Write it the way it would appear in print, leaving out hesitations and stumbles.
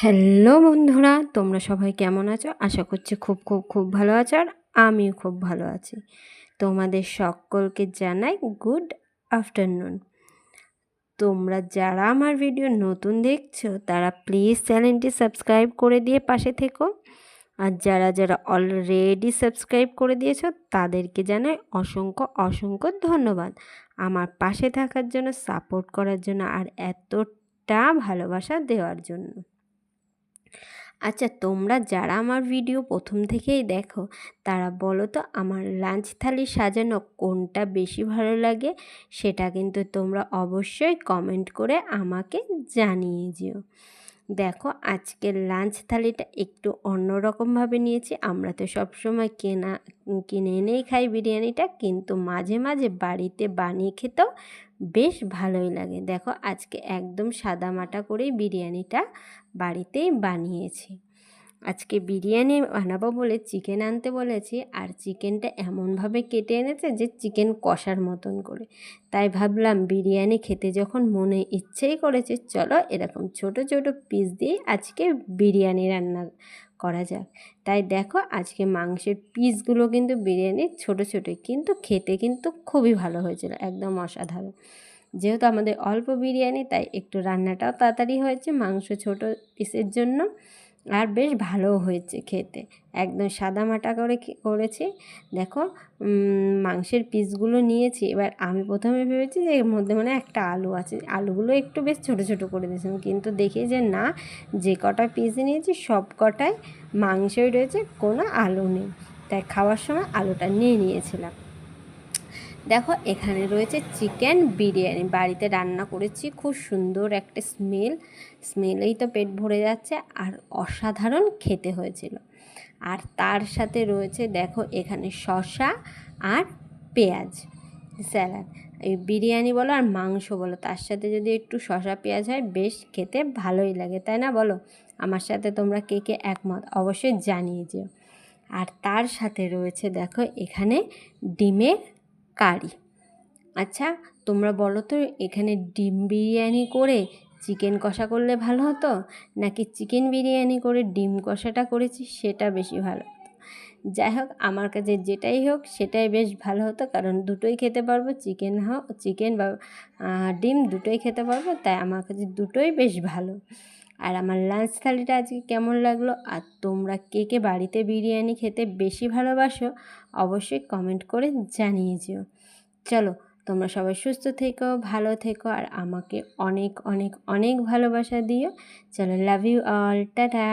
Hello বন্ধুরা, তোমরা সবাই কেমন আছো? আশা করছি খুব খুব খুব ভালো আছো, আর আমিও খুব ভালো আছি। তোমাদের সকলকে জানাই গুড আফটারনুন। তোমরা যারা আমার ভিডিও নতুন দেখছো তারা প্লিজ চ্যানেলটি সাবস্ক্রাইব করে দিয়ে পাশে থেকো, আর যারা যারা অলরেডি সাবস্ক্রাইব করে দিয়েছো তাদেরকে জানাই অসংখ্য অসংখ্য ধন্যবাদ আমার পাশে থাকার জন্য, সাপোর্ট করার জন্য, আর এতটা ভালোবাসা দেওয়ার জন্য। আচ্ছা, তোমরা যারা আমার ভিডিও প্রথম থেকেই দেখো তারা বলো তো আমার লাঞ্চ থালি সাজানো কোনটা বেশি ভালো লাগে? সেটা কিন্তু তোমরা অবশ্যই কমেন্ট করে আমাকে জানিয়ে যেও। দেখো, আজকের লাঞ্চ থালিটা একটু অন্যরকমভাবে নিয়েছি। আমরা তো সবসময় কিনে এনেই খাই বিরিয়ানিটা, কিন্তু মাঝে মাঝে বাড়িতে বানিয়ে খেতেও বেশ ভালোই লাগে। দেখো, আজকে একদম সাদামাটা করেই বিরিয়ানিটা বাড়িতেই বানিয়েছি। আজকে বিরিয়ানি বানাবো বলে চিকেন আনতে বলেছি, আর চিকেনটা এমনভাবে কেটে এনেছে যে চিকেন কষার মতন করে। তাই ভাবলাম বিরিয়ানি খেতে যখন মনে ইচ্ছেই করেছে, চলো এরকম ছোট ছোট পিস দিয়ে আজকে বিরিয়ানি রান্না করা যাক। তাই দেখো, আজকে মাংসের পিসগুলো কিন্তু বিরিয়ানির ছোট ছোটোই, কিন্তু খেতে কিন্তু খুবই ভালো হয়েছিল, একদম অসাধারণ। যেহেতু আমাদের অল্প বিরিয়ানি তাই একটু রান্নাটাও তাড়াতাড়ি হয়েছে মাংস ছোট পিসের জন্য, আর বেশ ভালোও হয়েছে খেতে। একদম সাদামাটা করে করেছি। দেখো, মাংসের পিসগুলো নিয়েছি। এবার আমি প্রথমে ভেবেছি যে এর মধ্যে মানে একটা আলু আছে, আলুগুলো একটু বেশ ছোটো ছোটো করে দিয়েছিলাম, কিন্তু দেখি যে না, যে কটা পিস নিয়েছি সব কটাই মাংসই রয়েছে, কোনো আলু নেই। তাই খাওয়ার সময় আলুটা নিয়ে নিয়েছিলাম। দেখো, এখানে রয়েছে চিকেন বিরিয়ানি, বাড়িতে রান্না করেছি, খুব সুন্দর একটা স্মেলেই তো পেট ভরে যাচ্ছে, আর অসাধারণ খেতে হয়েছিল। আর তার সাথে রয়েছে দেখো এখানে শসা আর পেঁয়াজ স্যালাড। এই বিরিয়ানি বলো আর মাংস বলো, তার সাথে যদি একটু শসা পেঁয়াজ হয় বেশ খেতে ভালোই লাগে, তাই না বলো? আমার সাথে তোমরা কে কে একমত অবশ্যই জানিয়ে যেও। আর তার সাথে রয়েছে দেখো এখানে ডিমের কারি। আচ্ছা, তোমরা বলো তো, এখানে ডিম বিরিয়ানি করে চিকেন কষা করলে ভালো হতো, নাকি চিকেন বিরিয়ানি করে ডিম কষাটা করেছি সেটা বেশি ভালো হতো? যাই হোক, আমার কাছে যেটাই হোক সেটাই বেশ ভালো হতো, কারণ দুটোই খেতে পারবো, চিকেন বা ডিম দুটোই খেতে পারবো, তাই আমার কাছে দুটোই বেশ ভালো। আর আমার লাঞ্চ থালিটা আজকে কেমন লাগলো, আর তোমরা কে কে বাড়িতে বিরিয়ানি খেতে বেশি ভালোবাসো অবশ্যই কমেন্ট করে জানিয়ে যেও। চলো, তোমরা সবাই সুস্থ থেকো, ভালো থেকো, আর আমাকে অনেক অনেক অনেক ভালোবাসা দিও। চলো, লাভ ইউ অল, টাটা।